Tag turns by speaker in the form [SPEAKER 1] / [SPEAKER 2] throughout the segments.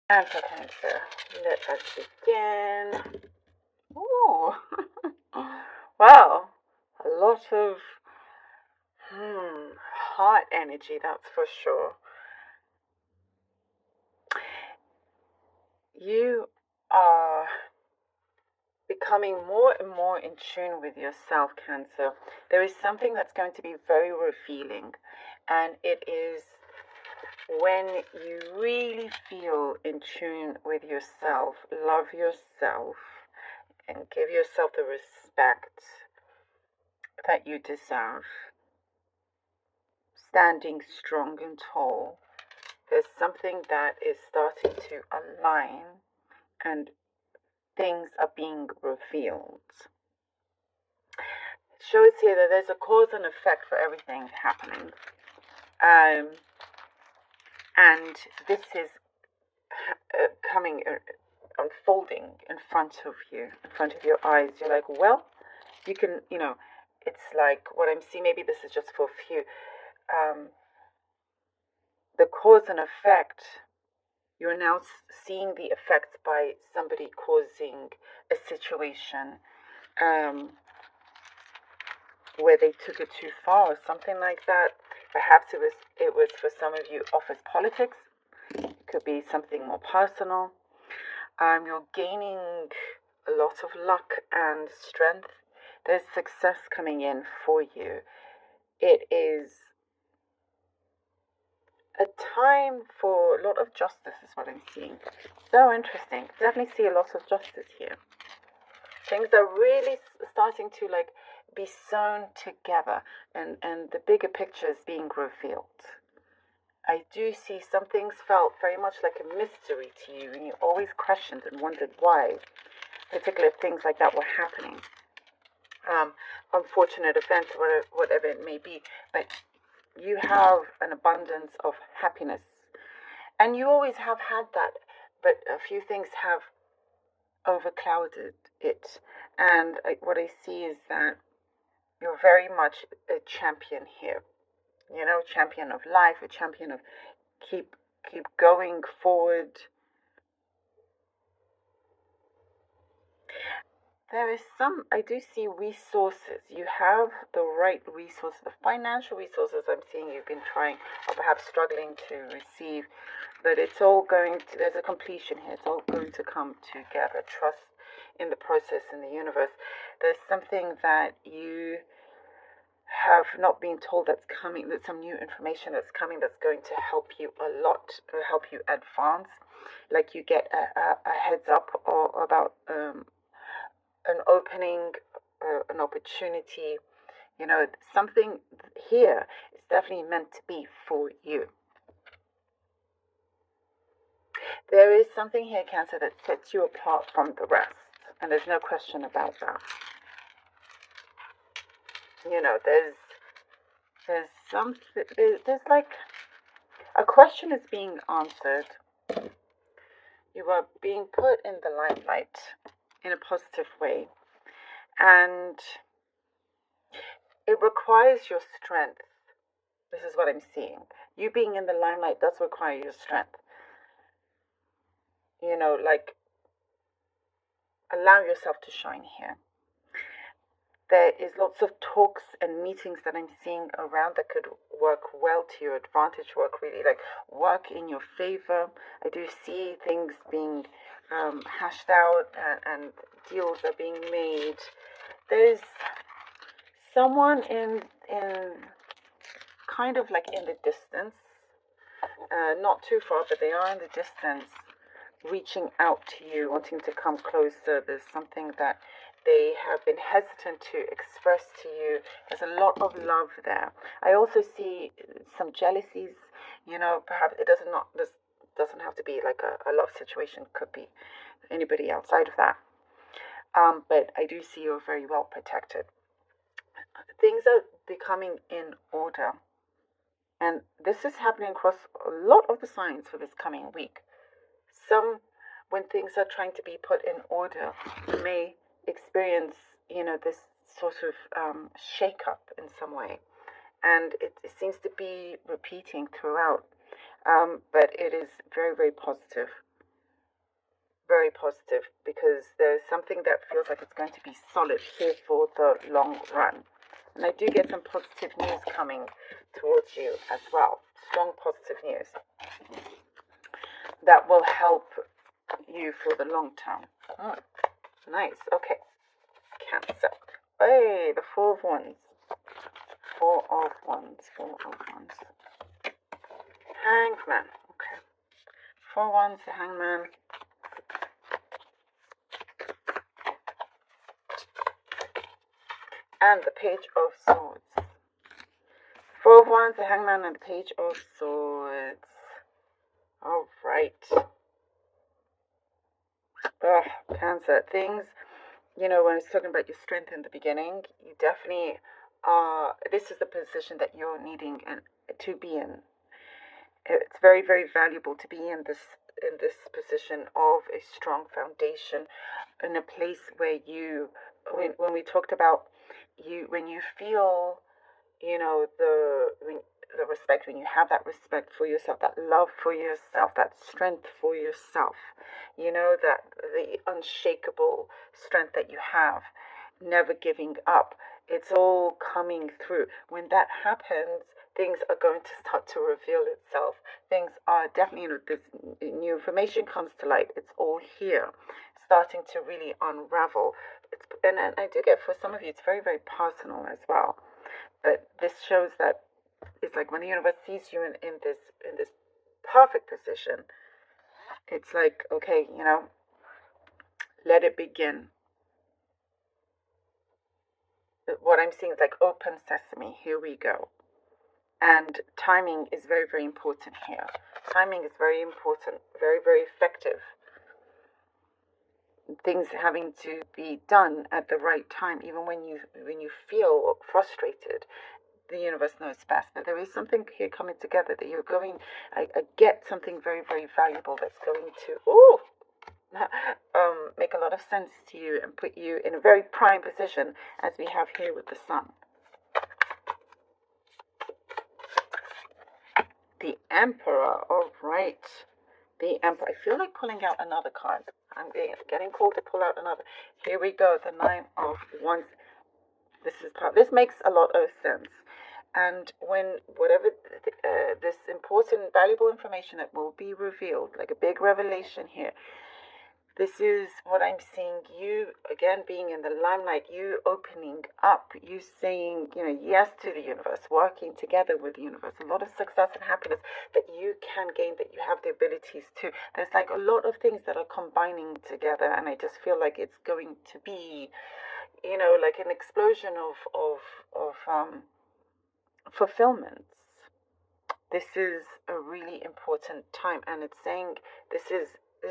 [SPEAKER 1] And for Cancer, let us begin. Ooh, wow, a lot of heart energy, that's for sure. You are becoming more and more in tune with yourself, Cancer. There is something that's going to be very revealing, and it is when you really feel in tune with yourself, love yourself, and give yourself the respect that you deserve, standing strong and tall. There's something that is starting to align and things are being revealed. It shows here that there's a cause and effect for everything happening. And this is coming, unfolding in front of you, in front of your eyes. You're like, well, you can, it's like what I'm seeing. Maybe this is just for a few. The cause and effect, you're now seeing the effects by somebody causing a situation where they took it too far or something like that. Perhaps it was for some of you office politics. It could be something more personal. You're gaining a lot of luck and strength. There's success coming in for you. It is a time for a lot of justice is what I'm seeing. So interesting. Definitely see a lot of justice here. Things are really starting to be sewn together, and the bigger picture is being revealed. I do see some things felt very much like a mystery to you, and you always questioned and wondered why particular things like that were happening. Unfortunate events, whatever it may be, but you have an abundance of happiness. And you always have had that, but a few things have overclouded it. And what I see is that you're very much a champion here. Champion of life, a champion of keep going forward. There is I do see resources. You have the right resources, the financial resources I'm seeing you've been trying or perhaps struggling to receive, but it's all there's a completion here. It's all going to come together. Trust in the process, in the universe. There's something that you have not been told that's coming, there's some new information that's coming that's going to help you a lot, to help you advance. Like you get a heads up about an opening, an opportunity. Something here is definitely meant to be for you. There is something here, Cancer, that sets you apart from the rest, and there's no question about that. There's something. There's like a question is being answered. You are being put in the limelight in a positive way, and it requires your strength. This is what I'm seeing. You being in the limelight does require your strength. Allow yourself to shine here. There is lots of talks and meetings that I'm seeing around that could work well to your advantage, work in your favor. I do see things being hashed out, and deals are being made. There's someone in kind of like in the distance, not too far, but they are in the distance, reaching out to you, wanting to come closer. There's something that they have been hesitant to express to you. There's a lot of love there. I also see some jealousies. Perhaps this doesn't have to be like a love situation. Could be anybody outside of that. But I do see you're very well protected. Things are becoming in order. And this is happening across a lot of the signs for this coming week. When things are trying to be put in order, you may experience, this sort of shake-up in some way. And it seems to be repeating throughout. But it is very, very positive. very positive, because there's something that feels like it's going to be solid here for the long run. And I do get some positive news coming towards you as well. Strong positive news that will help you for the long term. Nice. Okay. Cancer. Hey, the Four of Wands. Four of Wands. Hangman. Okay. Four of Wands, the Hangman. And the Page of Swords. Four of Wands, the Hangman, and the Page of Swords. All right. Cancer. Things, when I was talking about your strength in the beginning, you definitely this is the position that you're needing and to be in. It's very, very valuable to be in this position of a strong foundation, in a place where you, when we talked about when you feel, the respect, when you have that respect for yourself, that love for yourself, that strength for yourself, that the unshakable strength that you have, never giving up, it's all coming through. When that happens, things are going to start to reveal itself. Things are definitely, this new information comes to light. It's all here, starting to really unravel. And I do get, for some of you, it's very, very personal as well. But this shows that it's like when the universe sees you in this perfect position, it's like, okay, let it begin. What I'm seeing is like open sesame, here we go. And timing is very, very important here. Timing is very important, very, very effective. Things having to be done at the right time, even when you feel frustrated. The universe knows best, but there is something here coming together that you're going. I get something very, very valuable that's going to make a lot of sense to you and put you in a very prime position, as we have here with the Sun. The Emperor. All right, the Emperor. I feel like pulling out another card. I'm getting called to pull out another. Here we go. The Nine of Wands. This makes a lot of sense. And when whatever this important, valuable information that will be revealed, like a big revelation here, this is what I'm seeing. You again being in the limelight, you opening up, you saying, yes to the universe, working together with the universe. A lot of success and happiness that you can gain, that you have the abilities to. There's like a lot of things that are combining together, and I just feel like it's going to be, like an explosion of fulfillments. This is a really important time, and it's saying this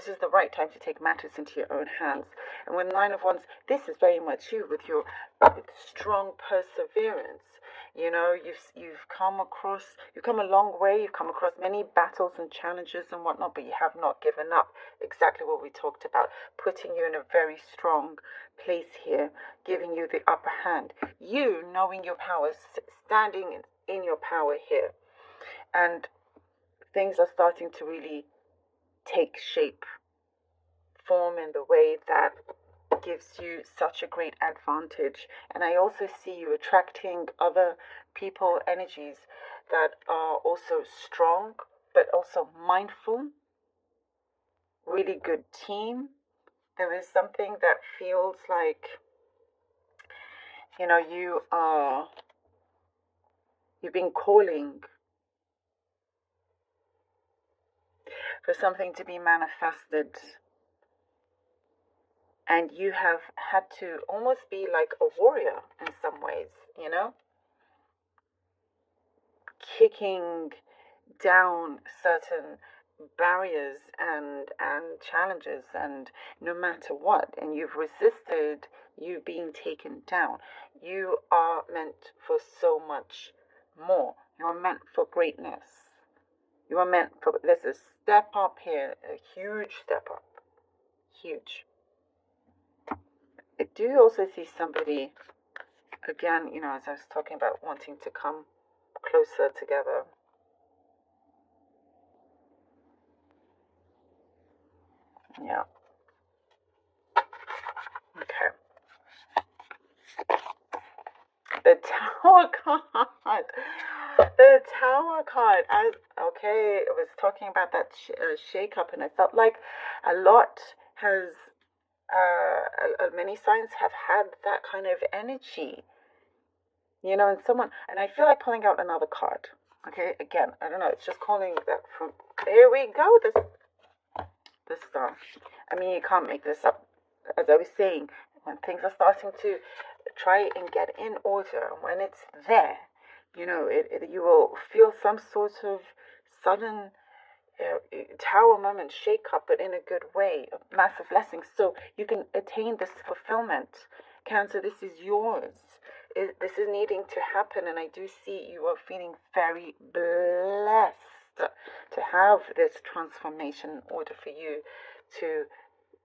[SPEAKER 1] is the right time to take matters into your own hands. And with Nine of Wands, this is very much you, with your strong perseverance. You've come a long way. You've come across many battles and challenges and whatnot, but you have not given up. Exactly what we talked about, putting you in a very strong place here, giving you the upper hand. You knowing your power, standing in your power here, and things are starting to really take shape, form in the way that gives you such a great advantage. And I also see you attracting other people, energies that are also strong, but also mindful, really good team. There is something that feels like, you've been calling for something to be manifested, and you have had to almost be like a warrior in some ways, kicking down certain barriers and challenges, and no matter what, and you've resisted you being taken down. You are meant for so much more. You are meant for greatness. You are meant for, there's a step up here, a huge step up. Huge. I do also see somebody, again, as I was talking about wanting to come closer together. Yeah. The Tower card. The Tower card. Okay, I was talking about that shake up, and I felt like a lot has, many signs have had that kind of energy. You know, and I feel like pulling out another card. Okay, again, I don't know, it's just calling that from, there we go, the star. I mean, you can't make this up. As I was saying, when things are starting to try and get in order, when it's there, you know, you will feel some sort of sudden tower moment shake up, but in a good way, a massive blessing, so you can attain this fulfillment. Cancer, this is yours. This is needing to happen, and I do see you are feeling very blessed to have this transformation in order for you to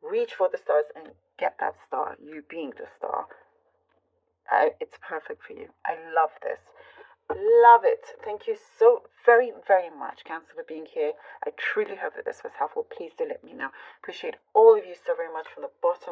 [SPEAKER 1] reach for the stars and get that star, you being the star. It's perfect for you. I love this. Love it. Thank you so very, very much, Cancer, for being here. I truly hope that this was helpful. Please do let me know. Appreciate all of you so very much from the bottom.